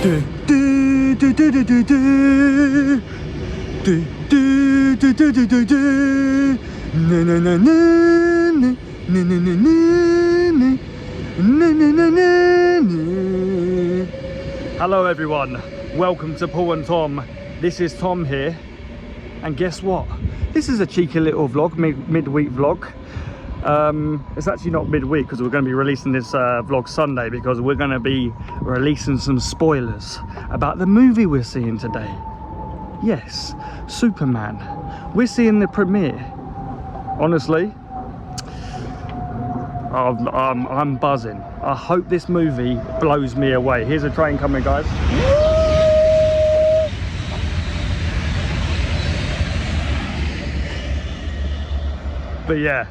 Hello everyone, welcome to Paul and Tom. This is Tom here, and guess what? This is a cheeky little vlog, midweek vlog. It's actually not midweek because we're going to be releasing this vlog Sunday, because we're going to be releasing some spoilers about the movie we're seeing today. Yes, Superman. We're seeing the premiere. Honestly, I'm buzzing. I hope this movie blows me away. Here's a train coming, guys. But yeah,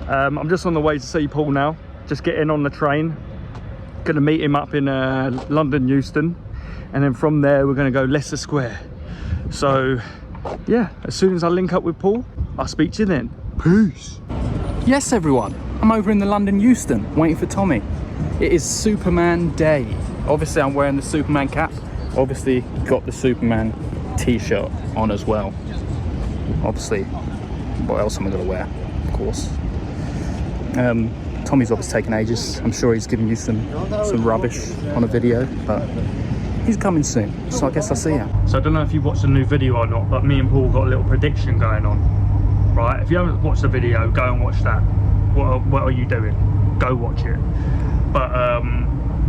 I'm just on the way to see Paul now. Just getting on the train. Gonna meet him up in London Euston, and then from there we're gonna go Leicester Square. So yeah, as soon as I link up with Paul, I'll speak to you then. Peace. Yes everyone, I'm over in the London Euston waiting for Tommy. It is Superman Day. Obviously I'm wearing the Superman cap. Obviously got the Superman t-shirt on as well. Obviously, what else am I gonna wear? Of course. Tommy's obviously taking ages. I'm sure he's giving you some rubbish on a video, but he's coming soon, so I guess I'll see you. So I don't know if you watched the new video or not, but me and Paul got a little prediction going on, right? If you haven't watched the video, go and watch that. What are you doing? Go watch it. But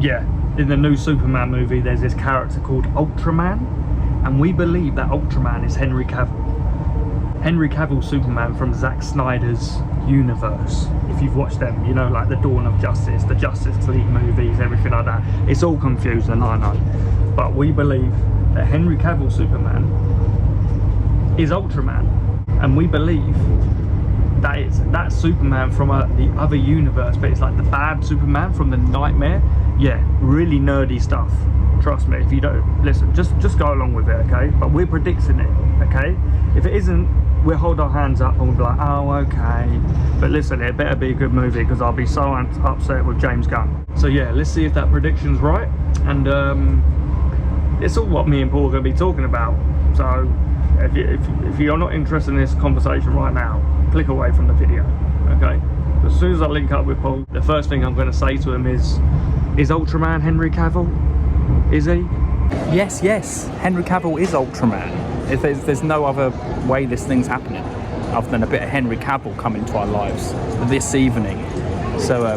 yeah, in the new Superman movie, there's this character called Ultraman, and we believe that Ultraman is Henry Cavill. Henry Cavill Superman from Zack Snyder's universe. If you've watched them, you know, like the Dawn of Justice, the Justice League movies, everything like that. It's all confusing, I know. But we believe that Henry Cavill Superman is Ultraman. And we believe that it's that Superman from the other universe, but it's like the bad Superman from the Nightmare. Yeah, really nerdy stuff. Trust me, if you don't listen, just go along with it, okay? But we're predicting it, okay? If it isn't, we'll hold our hands up and we'll be like, oh, okay. But listen, it better be a good movie, because I'll be so upset with James Gunn. So yeah, let's see if that prediction's right. And it's all what me and Paul are going to be talking about. So if you're not interested in this conversation right now, click away from the video, okay? As soon as I link up with Paul, the first thing I'm going to say to him is Ultraman Henry Cavill? Is he? Yes, Henry Cavill is Ultraman. There's no other way this thing's happening other than a bit of Henry Cavill coming into our lives this evening. So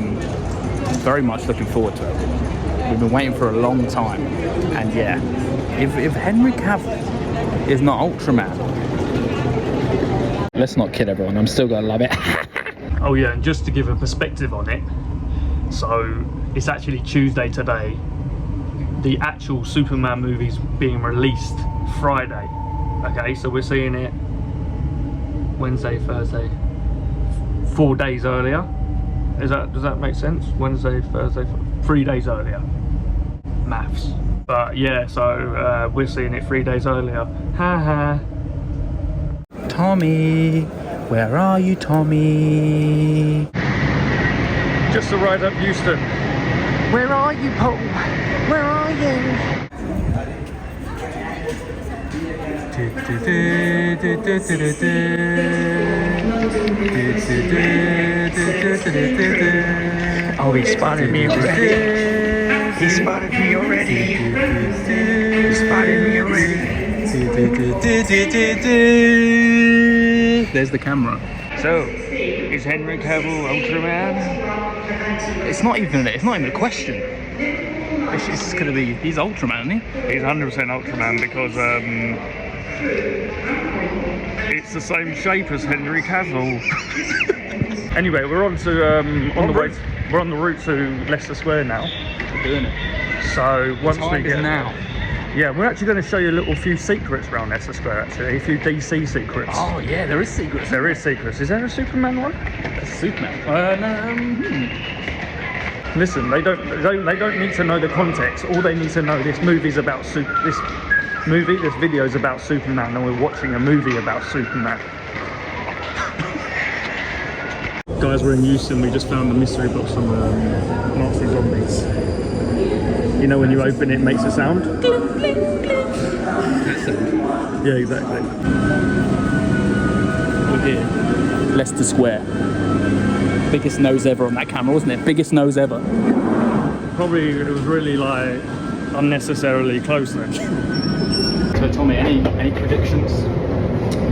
very much looking forward to it. We've been waiting for a long time, and yeah, if Henry Cavill is not Ultraman, let's not kid everyone, I'm still gonna love it. Oh yeah, and just to give a perspective on it, so it's actually Tuesday today. The actual Superman movie's being released Friday. Okay, so we're seeing it Wednesday, Thursday, 4 days earlier. Does that make sense? Wednesday, Thursday, 3 days earlier. Maths. But yeah, so we're seeing it 3 days earlier. Ha ha. Tommy, where are you, Tommy? Just arrived at Euston. Where are you, Paul? Where are you? Oh, he spotted me already. He spotted me already. He spotted me already. There's the camera. So, is Henry Cavill Ultraman? It's not even a question. It's just gonna be, he's Ultraman, isn't he? He's 100% Ultraman, because it's the same shape as Henry Cavill. Anyway, we're on to we're on the route to Leicester Square now. We're doing it. So once we get now. Yeah, we're actually going to show you a few secrets around Leicester Square, actually. A few DC secrets. Oh yeah, there is secrets. There is secrets. Is there a Superman one? A Superman? Listen, they don't need to know the context. All they need to know, this movie's about this video's about Superman, and we're watching a movie about Superman. Guys, we're in Euston. We just found the mystery box from Nazi Zombies. You know when you open it, it makes a sound? That sound. Yeah, exactly. We're here. Leicester Square. Biggest nose ever on that camera, wasn't it? Biggest nose ever. Probably it was really like unnecessarily close then. So Tommy, any predictions?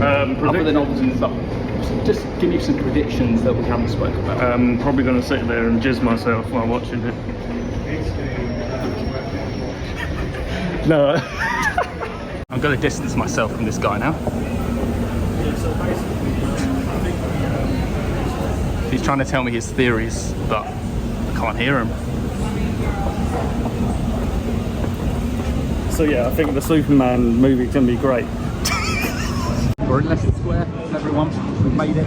Other than obviously stuff. Just give me some predictions that we haven't spoken about. I'm probably going to sit there and jizz myself while watching it. No. I'm going to distance myself from this guy now. He's trying to tell me his theories, but I can't hear him. So yeah, I think the Superman movie can be great. We're in Leicester Square, everyone. We've made it.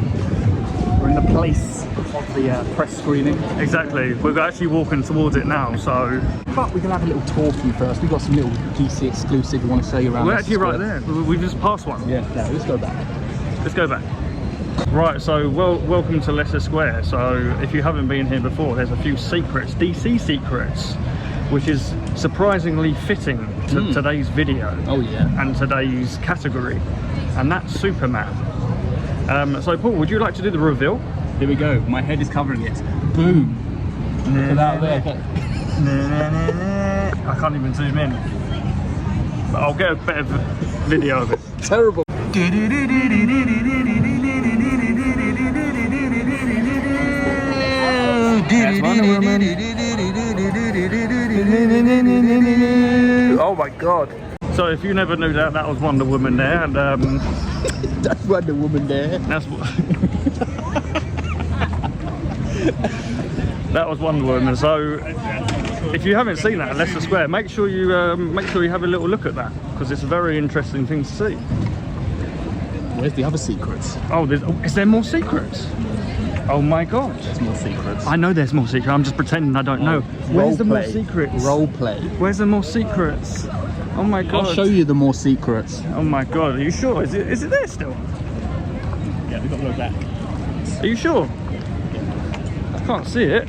We're in the place of the press screening. Exactly. We're actually walking towards it now, so... But we can have a little talking first. We've got some little DC exclusive we want to show you around. We're Leicester actually right Square. there. We've just passed one. Yeah, no, let's go back. Let's go back. Right, so welcome to Leicester Square. So if you haven't been here before, there's a few secrets, DC secrets, which is surprisingly fitting to today's video. Oh yeah. And today's category, and that's Superman. So Paul, would you like to do the reveal? Here we go. My head is covering it. Boom. Look at that there. I can't even zoom in, but I'll get a better video of it. Terrible. Oh my god. So if you never knew that, that was Wonder Woman there, and That's Wonder Woman there. that's what that was Wonder Woman. So if you haven't seen that at Leicester Square, make sure you have a little look at that, because it's a very interesting thing to see. Where's the other secrets? Oh, is there more secrets? Oh my god. There's more secrets. I know there's more secrets. I'm just pretending I don't know. Where's the more secrets? Role play. Where's the more secrets? Oh my god. I'll show you the more secrets. Oh my god. Are you sure? Is it there still? Yeah, we've got to look back. Are you sure? I can't see it.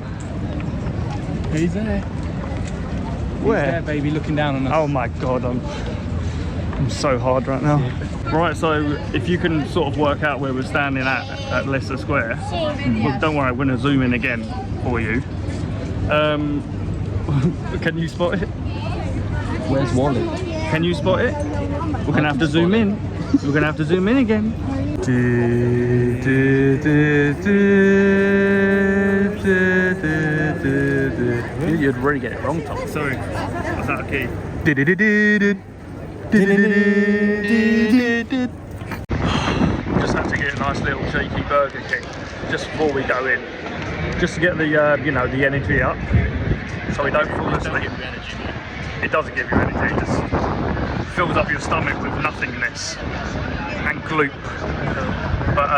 He's there. Where? He's there, baby, looking down on us. Oh my god. I'm so hard right now. Right, so if you can sort of work out where we're standing at Leicester Square, well, don't worry, we're going to zoom in again for you. Can you spot it? Where's Wally? Can you spot it? We're going to have to zoom in. We're going to have to zoom in again. You'd really get it wrong, Tom. Sorry, was that a key? Just had to get a nice little cheeky Burger King just before we go in, just to get the you know, the energy up, so we don't fall asleep. It doesn't give you energy, it just fills up your stomach with nothingness and gloop. But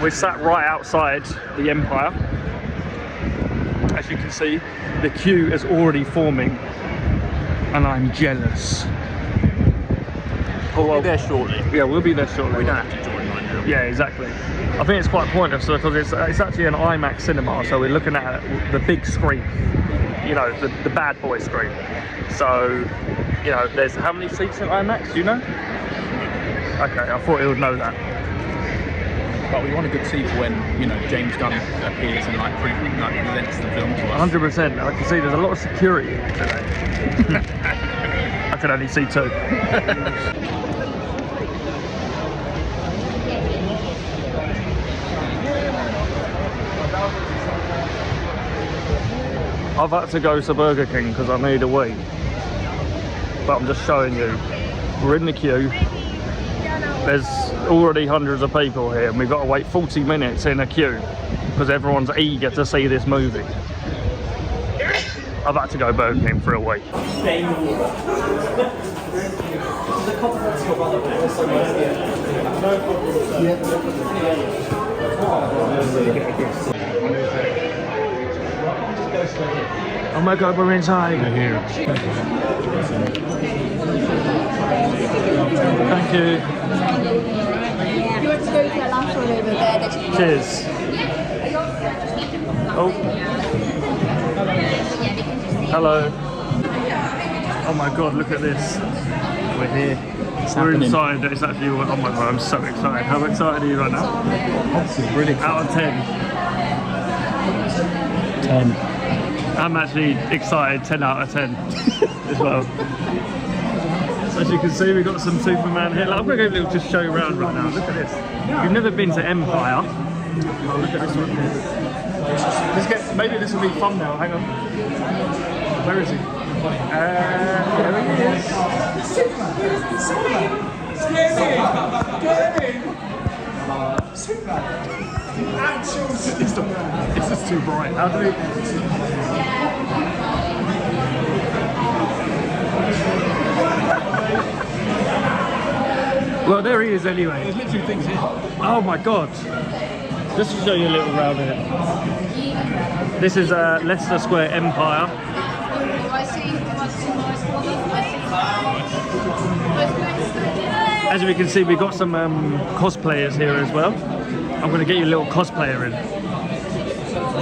we're sat right outside the Empire. As you can see, the queue is already forming, and I'm jealous. We'll be there shortly. Yeah, we'll be there shortly. We don't have to join right now. Yeah, exactly. I think it's quite pointless because it's actually an IMAX cinema, so we're looking at the big screen, you know, the bad boy screen. So, you know, there's how many seats in IMAX? Do you know? Okay, I thought he would know that. But we want a good seat when, you know, James Gunn appears and like presents the film to us. 100%. I can see there's a lot of security today. I can only see two. I've had to go to Burger King because I need a wee. But I'm just showing you. We're in the queue. There's already hundreds of people here and we've got to wait 40 minutes in a queue because everyone's eager to see this movie. I've had to go Burger King for a week. Oh my god, we're inside. We're here. Thank you. You want to go to that last one over there? Cheers. Oh. Hello. Oh my god, look at this. We're here. It's We're happening. inside. It's actually, oh my god, I'm so excited. How excited are you right now? Obviously, really Out of 10. 10. I'm actually excited, 10 out of 10 as well. So as you can see, we've got some Superman here. Like, I'm going to go a little just show you around right now. Look at this. If you've never been to Empire, oh, look at this one here. Let's get, maybe this will be thumbnail. Hang on. Where is he? There he is. Superman. Superman. It's just too bright. How do we? Well, there he is anyway. There's literally things here. Oh my god. Just to show you a little round here. This is Leicester Square Empire. As we can see, we've got some cosplayers here as well. I'm going to get you a little cosplayer in.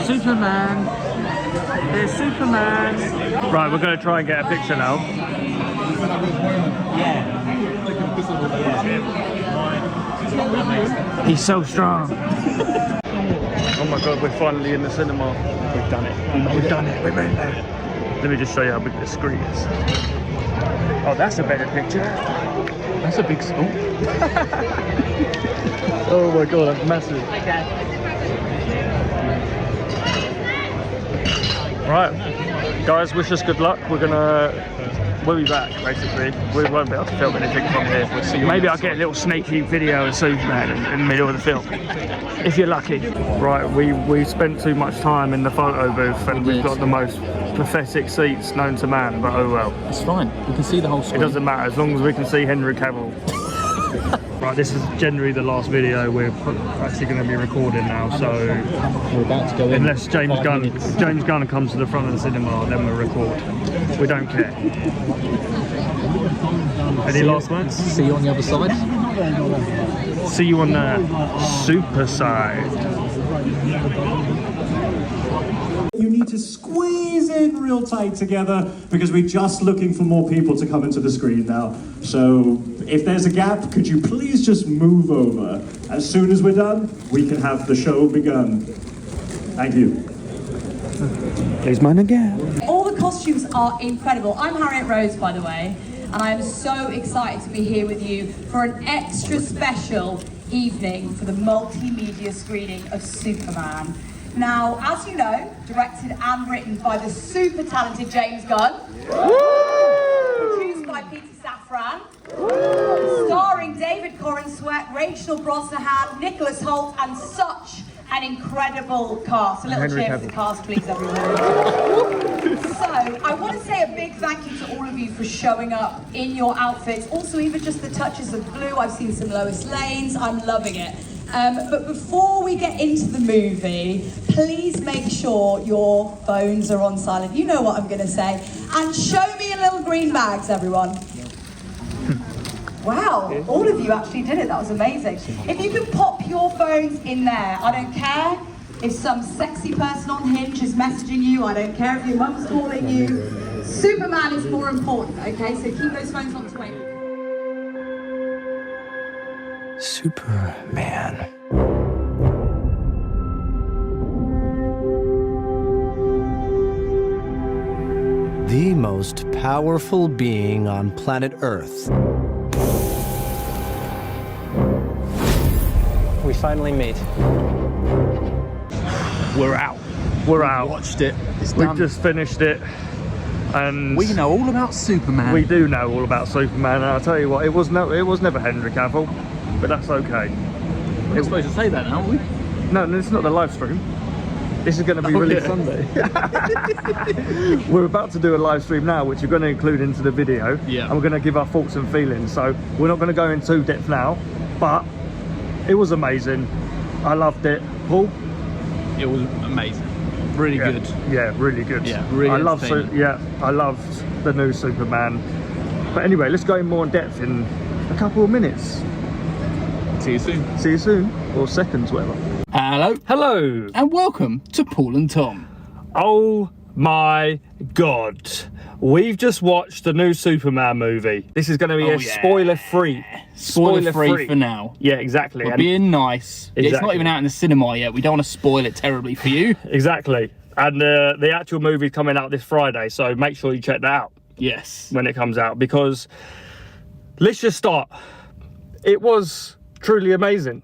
Superman. There's Superman. Right, we're going to try and get a picture now. He's so strong. Oh my god, we're finally in the cinema. We've done it. We've done it. We're in there. Let me just show you how big the screen is. Oh, that's a better picture. That's a big school. Oh my god, that's massive. Right, guys, wish us good luck. We'll be back, basically. We won't be able to film anything from here. Maybe I'll get a little sneaky video of Superman in the middle of the film, if you're lucky. Right, we spent too much time in the photo booth and we've got the most pathetic seats known to man, but oh well. It's fine. We can see the whole screen. It doesn't matter, as long as we can see Henry Cavill. Right, this is generally the last video we're actually going to be recording now, so we're about to go in. Unless James Gunn comes to the front of the cinema, then we'll record. We don't care. Any last words? See you on the other side. See you on the super side. You need to squeeze in real tight together because we're just looking for more people to come into the screen now. So if there's a gap, could you please just move over? As soon as we're done, we can have the show begun. Thank you. There's mine again. All the costumes are incredible. I'm Harriet Rose, by the way, and I am so excited to be here with you for an extra special evening for the multimedia screening of Superman. Now, as you know, directed and written by the super talented James Gunn, produced by Peter Safran, starring David Corenswet, Rachel Brosnahan, Nicholas Hoult, and such an incredible cast. A little cheer for the cast, please, everyone. So, I want to say a big thank you to all of you for showing up in your outfits. Also, even just the touches of blue. I've seen some Lois Lanes. I'm loving it. But before we get into the movie, please make sure your phones are on silent. You know what I'm going to say. And show me your little green bags, everyone. Wow, all of you actually did it. That was amazing. If you could pop your phones in there, I don't care if some sexy person on Hinge is messaging you. I don't care if your mum's calling you. Superman is more important, okay? So keep those phones on 20. Superman. The most powerful being on planet Earth. We finally meet. We're out. We're out. Watched it. It's We've done. just finished it. And We know all about Superman. we do know all about Superman, and I'll tell you what, it was never Henry Cavill, but that's okay. We're not supposed to say that now, are we? No, it's not the live stream. This is going to be released Sunday. We're about to do a live stream now, which we're going to include into the video. Yeah. And we're going to give our thoughts and feelings. So we're not going to go into depth now, but it was amazing. I loved it. Paul? It was amazing. Really good. Yeah, really good. Yeah, really I loved the new Superman. But anyway, let's go in more in depth in a couple of minutes. See you soon. See you soon, or seconds, whatever. Hello. Hello. And welcome to Paul and Tom. Oh my God. We've just watched the new Superman movie. This is going to be spoiler-free. Spoiler-free for now. Yeah, exactly. We're being nice. Exactly. It's not even out in the cinema yet. We don't want to spoil it terribly for you. Exactly. And the actual movie's coming out this Friday, so make sure you check that out. Yes. When it comes out, because let's just start. It was truly amazing.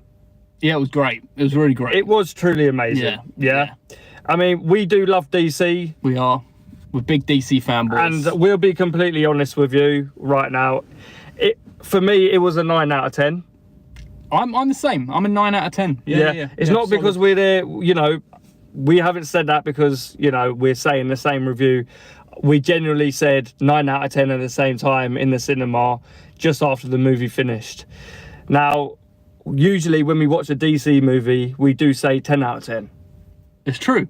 Yeah, it was great. It was really great. It was truly amazing. Yeah. I mean, we do love DC. We are. We're big DC fanboys. And we'll be completely honest with you right now. For me, it was a 9 out of 10. I'm the same. I'm a 9 out of 10. Yeah. It's not because we're there, you know, we haven't said that because, you know, we're saying the same review. We genuinely said 9 out of 10 at the same time in the cinema just after the movie finished. Now, usually when we watch a DC movie, we do say 10 out of 10. It's true.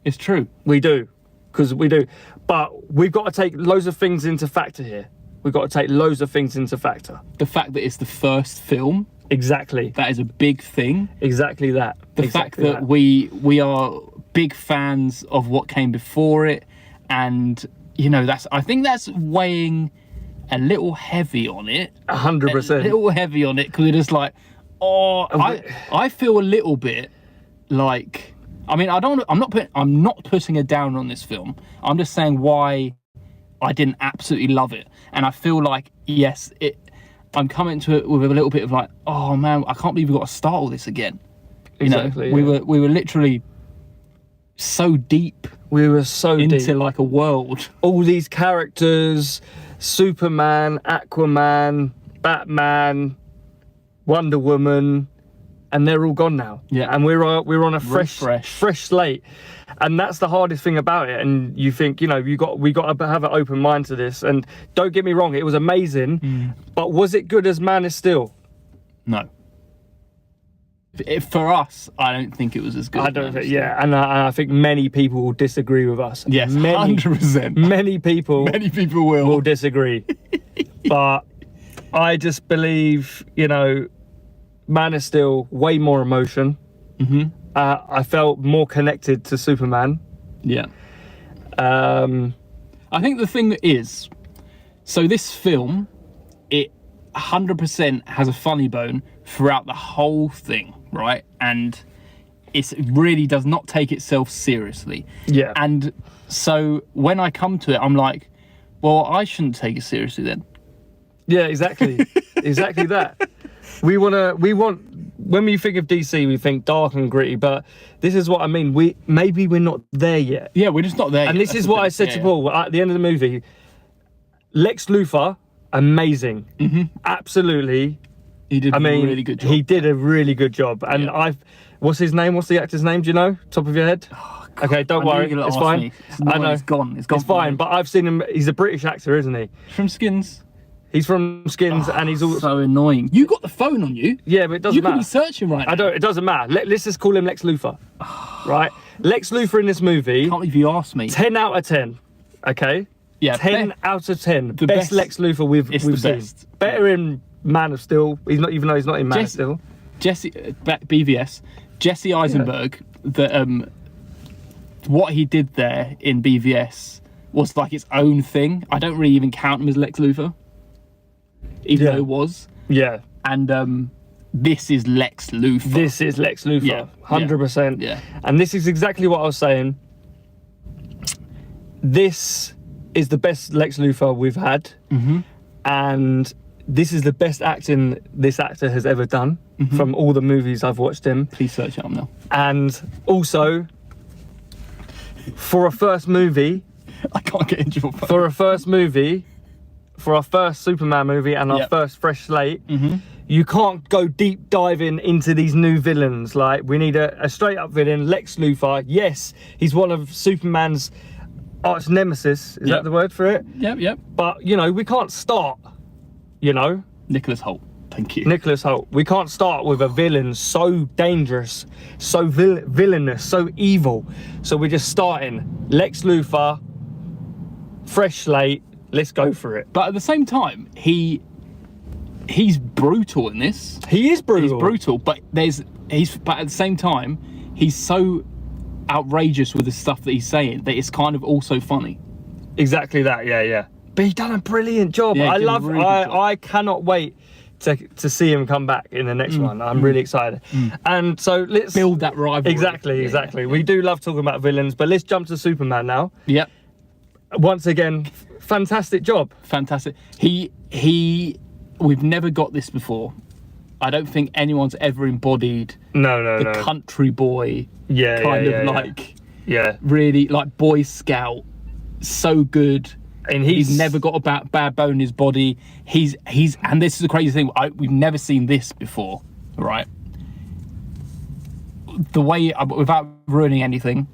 It's true. We do. Because we do. But we've got to take loads of things into factor here. We've got to take loads of things into factor. The fact that it's the first film. Exactly. That is a big thing. Exactly that. The fact that we are big fans of what came before it. And, you know, I think that's weighing a little heavy on it. 100%. A little heavy on it because it is like, I feel a little bit like, I mean, I'm not putting a down on this film. I'm just saying why I didn't absolutely love it. And I feel like, yes, I'm coming to it with a little bit of like, oh man, I can't believe we've got to start all this again. Exactly. You know, we were literally so deep. We were so into deep. Like a world. All these characters, Superman, Aquaman, Batman, Wonder Woman, and they're all gone now. Yeah. And we're on a fresh slate. And that's the hardest thing about it. And you think, you know, we got to have an open mind to this. And don't get me wrong, it was amazing. But was it good as Man of Steel? No. For us, I don't think it was as good. I don't think, yeah, and I think many people will disagree with us. Yes, 100%. Many people will disagree. But I just believe, you know, Man of Steel, way more emotion. I felt more connected to Superman. Yeah. I think the thing is, so this film, it 100% has a funny bone throughout the whole thing, right? And it really does not take itself seriously. Yeah. And so when I come to it, I'm like, well, I shouldn't take it seriously then. Yeah, exactly. Exactly that. We want, when we think of DC, we think dark and gritty, but this is what I mean. Maybe we're not there yet. Yeah, we're just not there yet. And this is what I said to Paul at the end of the movie. Lex Luthor, amazing. Absolutely. He did a really good job. He did a really good job. And what's his name? What's the actor's name? Do you know? Top of your head? Oh, okay, don't worry. It's fine. I know. It's gone. It's fine, but I've seen him. He's a British actor, isn't he? From Skins. He's from Skins, and he's also so annoying. You got the phone on you. Yeah, but it doesn't matter. You could be searching right now. It doesn't matter. Let's just call him Lex Luthor. Right? Lex Luthor in this movie. Can't believe you asked me. 10 out of 10. Okay? Yeah. 10 out of 10. The best Lex Luthor we've seen. Best. Better in Man of Steel. He's not, even though he's not in Man of Steel. BVS. Jesse Eisenberg. What he did there in BVS was like its own thing. I don't really even count him as Lex Luthor. Even though it was. Yeah. And this is Lex Luthor. This is Lex Luthor. Yeah. 100%. Yeah. And this is exactly what I was saying. This is the best Lex Luthor we've had. And this is the best acting this actor has ever done from all the movies I've watched him. Please search it up now. And also, for a first movie... I can't get into your phone. For a first movie... For our first Superman movie and our first fresh slate, you can't go deep diving into these new villains. Like, we need a straight up villain, Lex Luthor. Yes, he's one of Superman's arch nemesis. Is that the word for it? Yep. But, you know, we can't start, you know. Nicholas Hoult. Thank you. Nicholas Hoult. We can't start with a villain so dangerous, so villainous, so evil. So we're just starting. Lex Luthor, fresh slate. Let's go for it. But at the same time, he's brutal in this. He is brutal. He's brutal, but but at the same time, he's so outrageous with the stuff that he's saying that it's kind of also funny. Exactly that. Yeah. But he done a brilliant job. Yeah, I cannot wait to see him come back in the next one. I'm really excited. And so let's Build that rivalry. Exactly. We do love talking about villains, but let's jump to Superman now. Yep. Once again, fantastic job. Fantastic. We've never got this before. I don't think anyone's ever embodied the country boy really like Boy Scout. So good. And he's never got a bad bone in his body. He's and this is the crazy thing. We've never seen this before, right? The way, without ruining anything,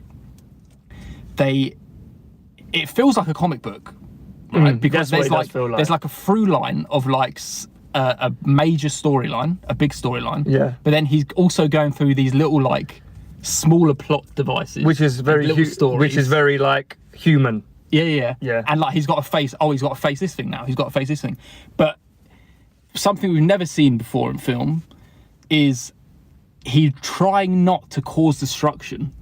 it feels like a comic book, right? Because there's like a through line of like a major storyline, a big storyline. Yeah. But then he's also going through these little like smaller plot devices, which is very like human. Yeah. And like he's got to face this thing now. He's got to face this thing. But something we've never seen before in film is he trying not to cause destruction.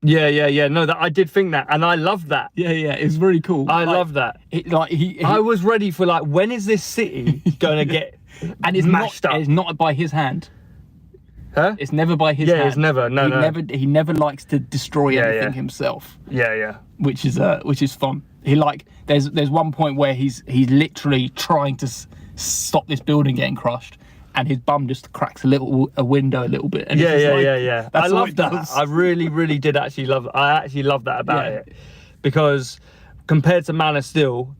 Yeah. No, I did think that, and I love that. Yeah. It's really cool. I love that. I was ready for like, when is this city gonna get and it's mashed up? It's not by his hand. Huh? It's never by his hand. Yeah, it's never. No. He never likes to destroy anything himself. Yeah. Which is fun. He like there's one point where he's literally trying to stop this building getting crushed, and his bum just cracks a window a little bit. And Yeah. I love that. I really did actually love. I actually love that about it, because compared to Man of Steel,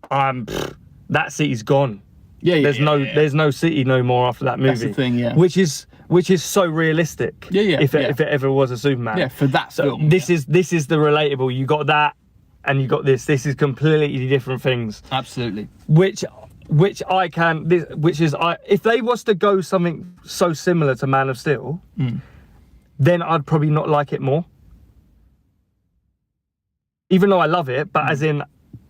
that city's gone. There's no city no more after that movie. That's the thing, yeah. Which is so realistic. If it ever was a Superman. Yeah, for that film. This is the relatable. You got that, and you got this. This is completely different things. Absolutely. If they was to go something so similar to Man of Steel, then I'd probably not like it more. Even though I love it, but as in,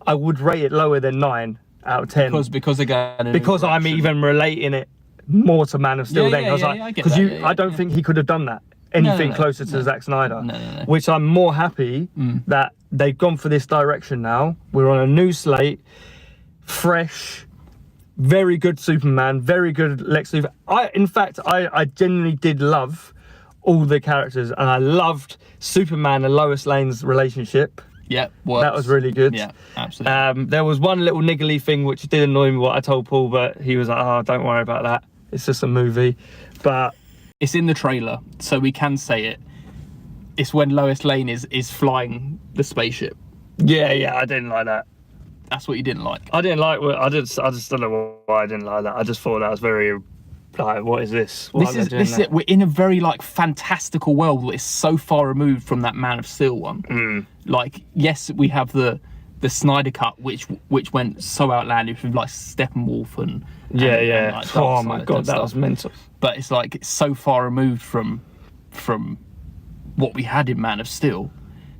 I would rate it lower than 9 out of 10. Because I'm even relating it more to Man of Steel I don't think he could have done that anything closer to Zack Snyder. No. Which I'm more happy that they've gone for this direction now. We're on a new slate, fresh, very good Superman, very good Lex Luthor. I genuinely did love all the characters, and I loved Superman and Lois Lane's relationship. Yeah, that was really good. Yeah, absolutely. There was one little niggly thing which did annoy me, what I told Paul, but he was like, "Oh, don't worry about that. It's just a movie." But it's in the trailer, so we can say it. It's when Lois Lane is flying the spaceship. Yeah, I didn't like that. That's what you didn't like. I didn't like. I just don't know why I didn't like that. I just thought that was very. Like, what is this? We're in a very like fantastical world that is so far removed from that Man of Steel one. Like, yes, we have the Snyder cut, which went so outlandish with like Steppenwolf and like, oh my god, that was mental. But it's like it's so far removed from what we had in Man of Steel.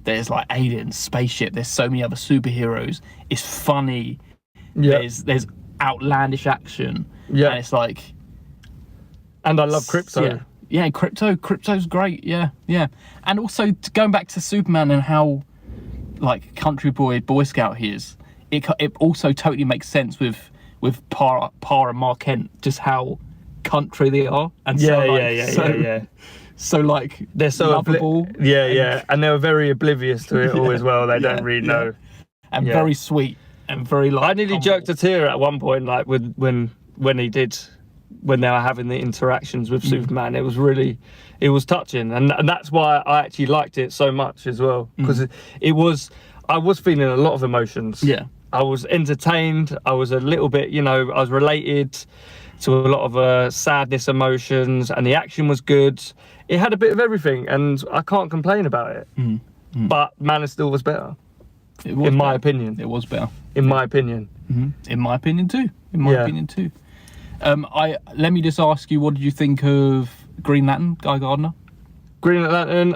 There's like aliens, spaceship. There's so many other superheroes. It's funny. There's outlandish action. Yeah, and it's like. And I love Krypto. Yeah, Krypto's great. Yeah. And also going back to Superman and how like country Boy Scout he is. It also totally makes sense with Pa and Mark Kent, just how country they are. And so like they're so lovable. And they were very oblivious to it all as well. They don't really know. And very sweet and very like. I nearly jerked a tear at one point, like when they were having the interactions with Superman. It was touching, and that's why I actually liked it so much as well, because I was feeling a lot of emotions. I was entertained, I was a little bit, I was related to a lot of sadness emotions, and the action was good. It had a bit of everything, and I can't complain about it. But Man of Steel was better. In my opinion. It was better. In my opinion. In my opinion too. Let me just ask you, what did you think of Green Lantern, Guy Gardner? Green Lantern,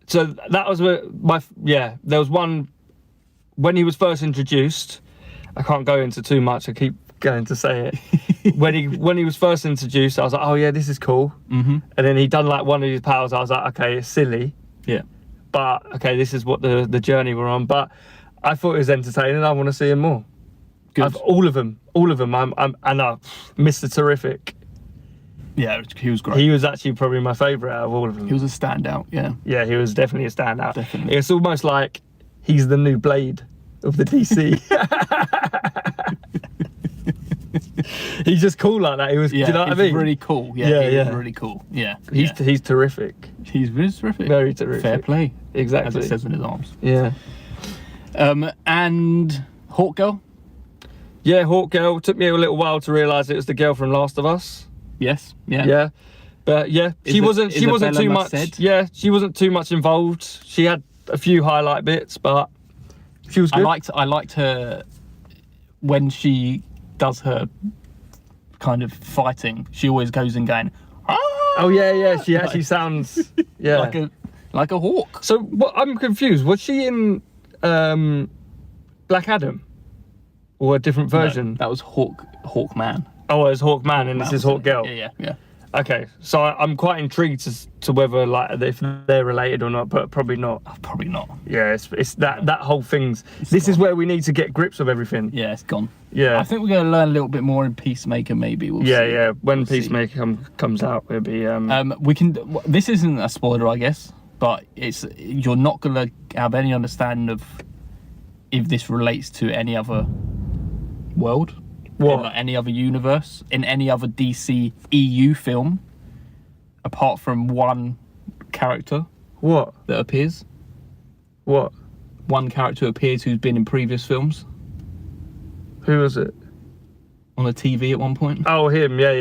so that was there was one, when he was first introduced, I can't go into too much, I keep going to say it. when he was first introduced, I was like, oh yeah, this is cool. And then he done like one of his powers. I was like, okay, it's silly. Yeah. But okay, this is what the journey we're on. But I thought it was entertaining. I want to see him more. Good. All of them. I'm Mr. Terrific. Yeah, he was great. He was actually probably my favourite out of all of them. He was a standout, yeah. Yeah, he was definitely a standout. Definitely. It's almost like he's the new Blade of the DC. He's just cool like that. He was, do you know what I mean? Really cool. Yeah, he's really cool. Yeah. He's terrific. He's really terrific. Very terrific. Fair play. Exactly. As it says in his arms. Yeah. And Hawk Girl? Yeah, Hawk Girl. Took me a little while to realise it was the girl from Last of Us. Yes. Yeah. Yeah. But yeah, she wasn't too much. Merced? Yeah, she wasn't too much involved. She had a few highlight bits, but she was good. I liked her when she does her kind of fighting. She always goes in going, ah! Oh yeah. She actually sounds like a hawk. So what? I'm confused. Was she in Black Adam or a different version? No, that was Hawkman. Oh, it was Hawkman, and this is Hawk Girl. Yeah. Okay, so I'm quite intrigued to whether like if they're related or not, but probably not. Probably not. Yeah, it's that whole thing's. This is where we need to get grips of everything. Yeah, it's gone. Yeah, I think we're going to learn a little bit more in Peacemaker. Maybe we'll see. Yeah. When Peacemaker comes out, it'll be. We can. This isn't a spoiler, I guess, but you're not going to have any understanding of if this relates to any other world. What? In like any other universe, in any other DC EU film, apart from one character. What? That appears. What? One character appears who's been in previous films. Who was it? On the TV at one point. Oh, him. Yeah.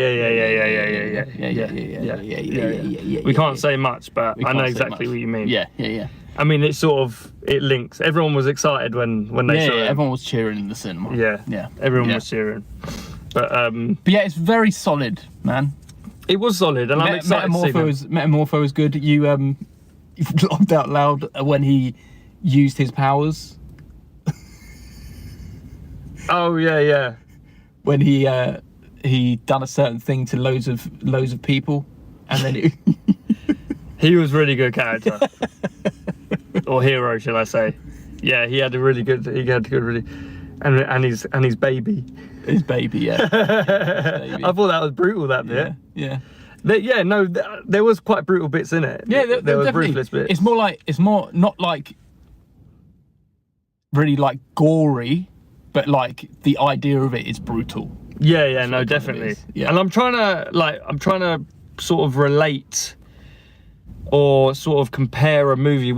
We can't say much, but I know exactly what you mean. Yeah. I mean, it links. Everyone was excited when they saw it. Everyone was cheering in the cinema. Yeah. Everyone was cheering. But yeah, it's very solid, man. It was solid, and I'm excited to see Metamorpho was good. You laughed out loud when he used his powers. Oh yeah. When he done a certain thing to loads of people, and then he was really good character. Or hero, shall I say? Yeah, he had a really good. And his baby. His baby, yeah. I thought that was brutal. That bit. Yeah. There was quite brutal bits in it. Yeah, there was ruthless bits. It's more not like really like gory, but like the idea of it is brutal. Yeah, no, definitely. Yeah. And I'm trying to sort of relate or sort of compare a movie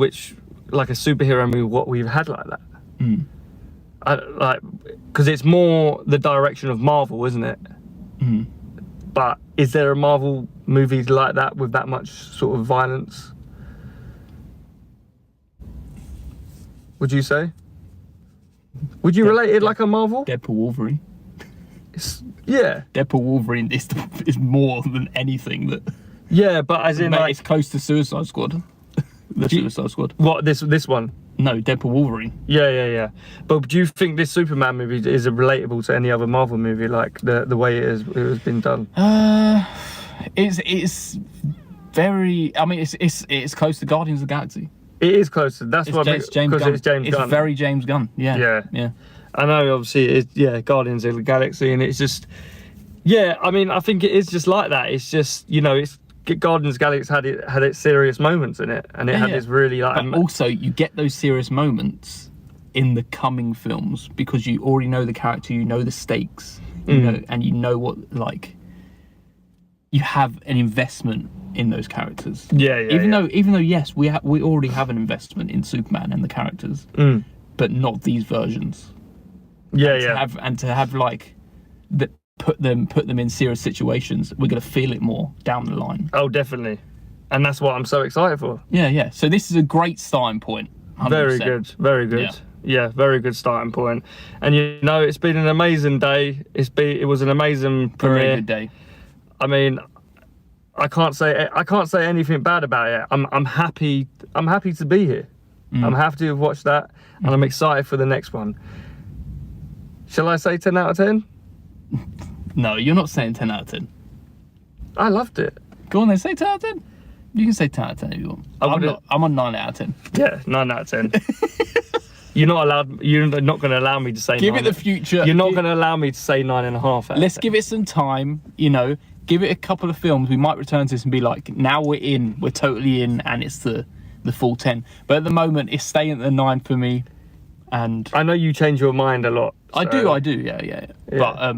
like a superhero movie, what we've had like that. Because it's more the direction of Marvel, isn't it? But is there a Marvel movie like that with that much sort of violence? Would you say? Would you relate it like a Marvel? Deadpool Wolverine. Yeah. Deadpool Wolverine is more than anything that. Yeah, but as in it's close to Suicide Squad. Suicide Squad. What, this one? No, Deadpool Wolverine. Yeah. But do you think this Superman movie is relatable to any other Marvel movie, like the way it has been done? It's very. I mean, it's close to Guardians of the Galaxy. It is close. That's why it's James Gunn. It's very James Gunn. Yeah. I know. Obviously, it's Guardians of the Galaxy, and it's just. Yeah, I mean, I think it is just like that. It's just it's. Guardians of the Galaxy had its serious moments in it, and it had this really like. But also, you get those serious moments in the coming films because you already know the character, you know the stakes, you know, and you know what you have an investment in those characters. Even though yes, we already have an investment in Superman and the characters, but not these versions. And to have like the. Put them in serious situations, we're going to feel it more down the line. Oh, definitely. And that's what I'm so excited for. Yeah. So this is a great starting point. 100%. Very good. Yeah, very good starting point. And it's been an amazing day. It was an amazing premiere. Very good day. I mean, I can't say anything bad about it. I'm happy to be here. I'm happy to have watched that, and I'm excited for the next one. Shall I say 10 out of 10? No, you're not saying 10 out of 10. I loved it. Go on then, say 10 out of 10. You can say 10 out of 10 if you want. I'm on 9 out of 10. Yeah, 9 out of 10. You're not going to allow me to say Give 9. it the future. You're not going to allow me to say 9.5. Let's give it some time, you know, give it a couple of films. We might return to this and be like, now we're totally in, and it's the full 10. But at the moment, it's staying at the 9 for me. And I know you change your mind a lot. I do, yeah. But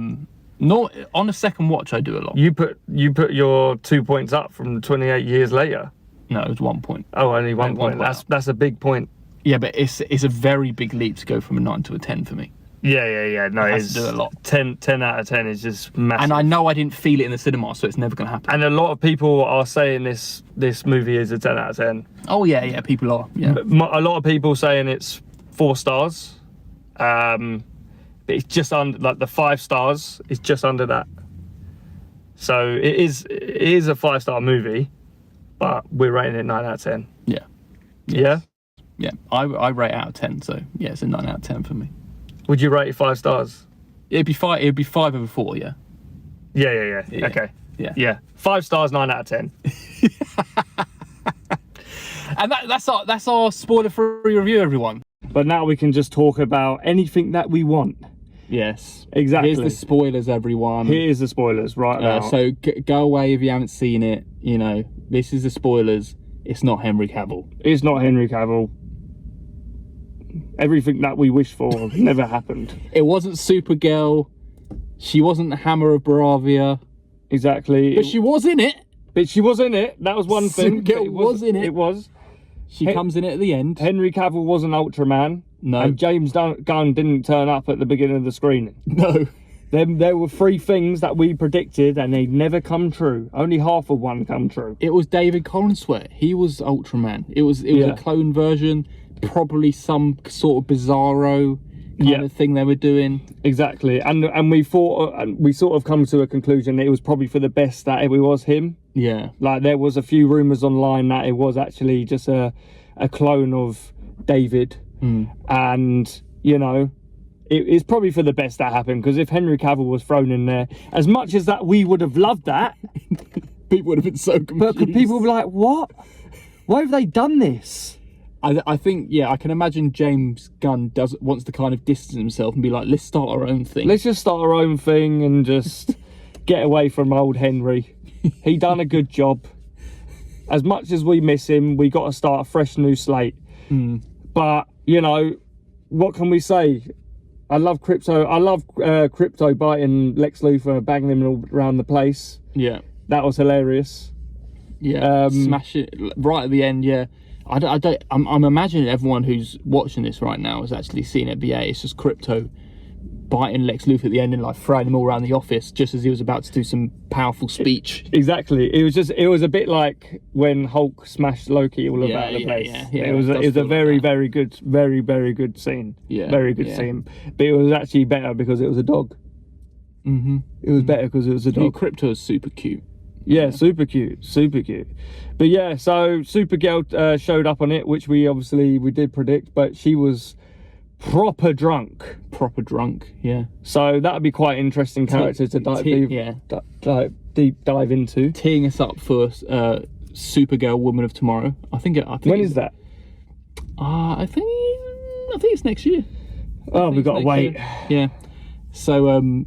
not on a second watch, I do a lot. You put your 2 points up from 28 years later. No, it was 1 point. Oh, only one point. That's a big point. Yeah, but it's a very big leap to go from a 9 to a 10 for me. Yeah. No, It has to do a lot. 10 out of 10 is just massive. And I know I didn't feel it in the cinema, so it's never going to happen. And a lot of people are saying this movie is a 10 out of 10. Oh yeah, people are. Yeah. A lot of people saying it's 4 stars. But it's just under, like, the 5 stars is just under that. So it is a 5-star movie, but we're rating it 9 out of 10. Yeah. Yeah? Yeah. I rate out of 10, so yeah, it's a 9 out of 10 for me. Would you rate it 5 stars? It'd be 5 over 4, yeah. Yeah. Okay. Yeah. 5 stars, 9 out of 10. And that's our spoiler-free review, everyone. But now we can just talk about anything that we want. Yes. Exactly. Here's the spoilers, everyone. Here's the spoilers right now. So go away if you haven't seen it. You know, this is the spoilers. It's not Henry Cavill. It's not Henry Cavill. Everything that we wished for never happened. It wasn't Supergirl. She wasn't the Hammer of Bravia. Exactly. But she was in it. That was one thing. Supergirl was in it. It was. She comes in at the end. Henry Cavill was an Ultraman. No. And James Gunn didn't turn up at the beginning of the screening. No. There were 3 things that we predicted and they never come true. Only half of one come true. It was David Corenswet. He was Ultraman. It was a clone version. Probably some sort of bizarro kind of thing they were doing. Exactly. And we thought, we sort of come to a conclusion that it was probably for the best that it was him. Yeah. Like, there was a few rumours online that it was actually just a clone of David. And, you know, it's probably for the best that happened, because if Henry Cavill was thrown in there, as much as that we would have loved that, people would have been so confused. But people would be like, what? Why have they done this? I think, yeah, I can imagine James Gunn wants to kind of distance himself and be like, let's start our own thing. Let's just start our own thing and just get away from old Henry. He done a good job. As much as we miss him, we got to start a fresh new slate. But, you know, what can we say? I love Crypto. I love Crypto biting Lex Luthor, banging him all around the place. Yeah. That was hilarious. Yeah. Smash it right at the end, yeah. I'm imagining everyone who's watching this right now has actually seen it, but yeah, it's just Crypto biting Lex Luthor at the end and like throwing him all around the office just as he was about to do some powerful speech. Exactly. It was a bit like when Hulk smashed Loki all about the place. Yeah, it was a very good scene. Yeah. Very good scene. But it was actually better because it was a dog. It was better because it was a dog. Crypto is super cute. Yeah, super cute. But yeah, so Supergirl showed up on it, which we did predict, but she was proper drunk, yeah. So that would be quite interesting character to deep dive into. Teeing us up for Supergirl Woman of Tomorrow. I think when is that? I think it's next year. Oh, we've got to wait. Yeah. So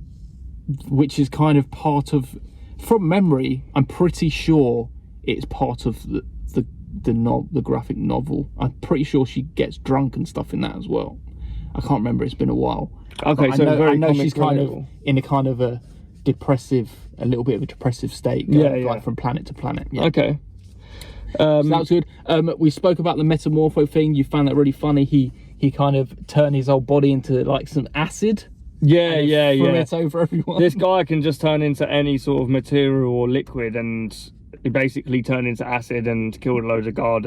which is kind of part of, from memory, I'm pretty sure it's part of the graphic novel. I'm pretty sure she gets drunk and stuff in that as well. I can't remember, it's been a while. Okay, but so I know she's kind of in a kind of a little bit of a depressive state, going from planet to planet. Yeah. Okay. So that was good. We spoke about the metamorpho thing. You found that really funny. He kind of turned his whole body into like some acid. Yeah. Threw it over everyone. This guy can just turn into any sort of material or liquid, and he basically turned into acid and killed loads of guards,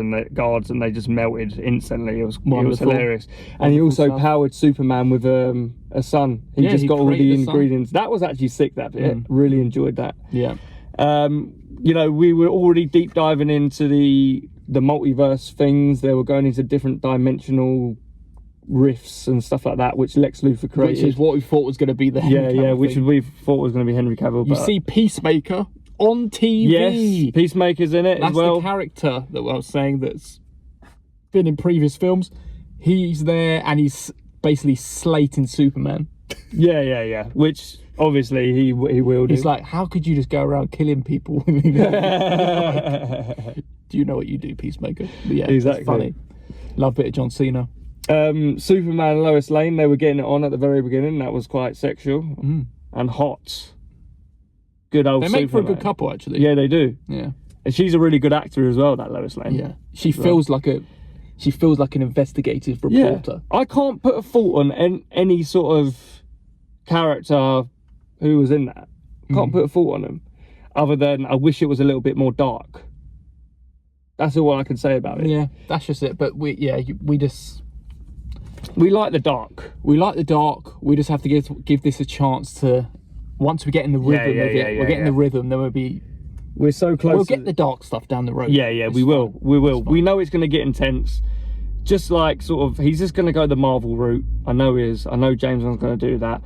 and they just melted instantly. It was hilarious. And he also powered Superman with a sun. He just got all the ingredients. That was actually sick, that bit. Really enjoyed that. Yeah. You know, we were already deep diving into the multiverse things. They were going into different dimensional riffs and stuff like that, which Lex Luthor created. Which is what we thought was going to be the Henry Cavill which thing. we thought was going to be Henry Cavill. You but see Peacemaker on TV. yes, Peacemaker's in it That's as well. the character that I was saying that's been in previous films. He's there and he's basically slating Superman. Yeah. Which obviously he will do. He's like, how could you just go around killing people? Do you know what you do, Peacemaker? But yeah, Exactly. It's funny. Love a bit of John Cena. Superman and Lois Lane, they were getting it on at the very beginning. That was quite sexual and hot. Good old They make for a Superman. good couple, actually. Yeah, they do. Yeah. And she's a really good actor as well, that Lois Lane. Yeah. She feels like an investigative reporter. I can't put a fault on any sort of character who was in that. Can't put a fault on them, other than I wish it was a little bit more dark. That's all I can say about it. Yeah, that's just it. But we like the dark. We like the dark. We just have to give this a chance to. Once we get in the rhythm of it, we're getting the rhythm. Then We're so close. we'll get the dark stuff down the road. Yeah, It's we will. fine. We will. It's fine. We know it's going to get intense. Just like sort of, he's just going to go the Marvel route. I know he is. I know James Gunn's going to do that.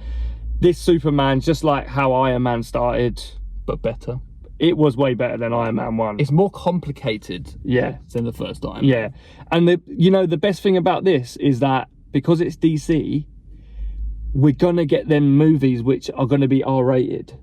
This Superman, just like how Iron Man started, but better. it was way better than Iron Man 1. It's more complicated. Yeah. Than the first Iron Man. Yeah. And the best thing about this is that because it's DC, we're going to get them movies which are going to be R-rated.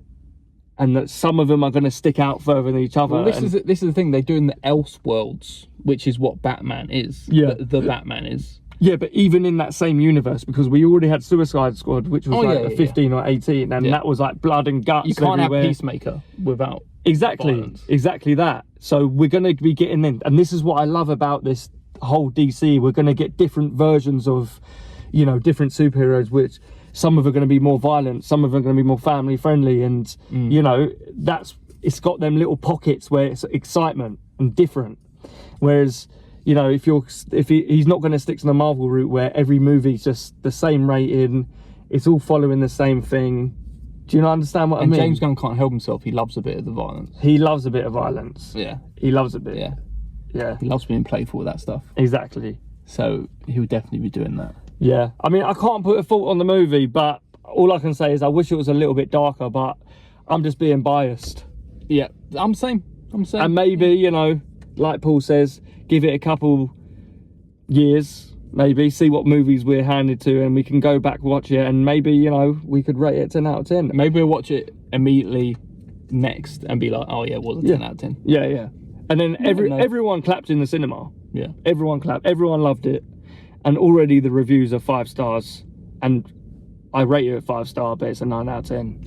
And that some of them are going to stick out further than each other. Well, this is the thing. They're doing the Elseworlds, which is what Batman is. Yeah. The Batman is. Yeah, but even in that same universe, because we already had Suicide Squad, which was a 15 or 18, and that was like blood and guts You can't everywhere. have Peacemaker without Exactly that. So we're going to be getting in, and this is what I love about this whole DC. We're going to get different versions of, different superheroes, which some of them are going to be more violent, some of them are going to be more family friendly, and it's got them little pockets where it's excitement and different. Whereas, if he's not going to stick to the Marvel route where every movie's just the same rating, it's all following the same thing. Do you not understand what I mean? James Gunn can't help himself. He loves a bit of the violence. He loves a bit of violence. Yeah. He loves a bit. Yeah. Yeah. He loves being playful with that stuff. Exactly. So he would definitely be doing that. Yeah. I mean, I can't put a fault on the movie, but all I can say is I wish it was a little bit darker, but I'm just being biased. Yeah. I'm saying. And maybe, like Paul says, give it a couple years, maybe, see what movies we're handed to, and we can go back, watch it, and maybe, we could rate it 10 out of 10. Maybe we'll watch it immediately next and be like, oh yeah, it was a 10 out of 10. Yeah. And then everyone clapped in the cinema. Yeah. Everyone clapped. Everyone loved it. And already the reviews are 5 stars. And I rate it at 5 star, but it's a 9 out of 10.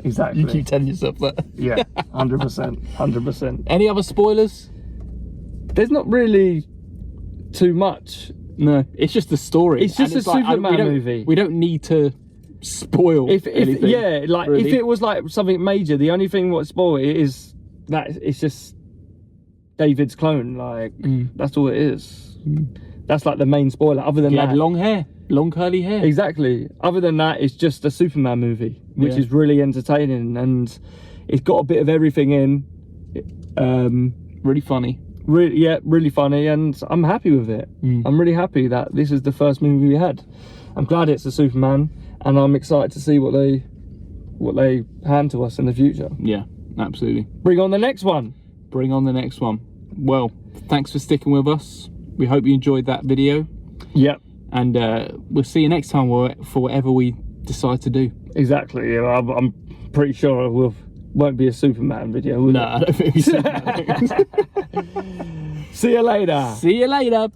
Exactly. You keep telling yourself that. Yeah, 100%. 100%. Any other spoilers? There's not really too much. No, it's just the story. It's just a Superman movie. We don't need to spoil anything. Yeah, like really. if it was like something major, the only thing what spoil it is that it's just David's clone. Like that's all it is. That's like the main spoiler. Other than He that, had long hair, long curly hair. Exactly. Other than that, it's just a Superman movie, which is really entertaining, and it's got a bit of everything in. Really funny. Really funny, and I'm happy with it. I'm really happy that this is the first movie we had. I'm glad it's a Superman, and I'm excited to see what they hand to us in the future. Yeah, absolutely. Bring on the next one. Bring on the next one. Well, thanks for sticking with us. We hope you enjoyed that video. Yep. And we'll see you next time for whatever we decide to do. Exactly. Yeah, I'm pretty sure it won't be a Superman video, will No, I don't think we see that. See you later. See you later.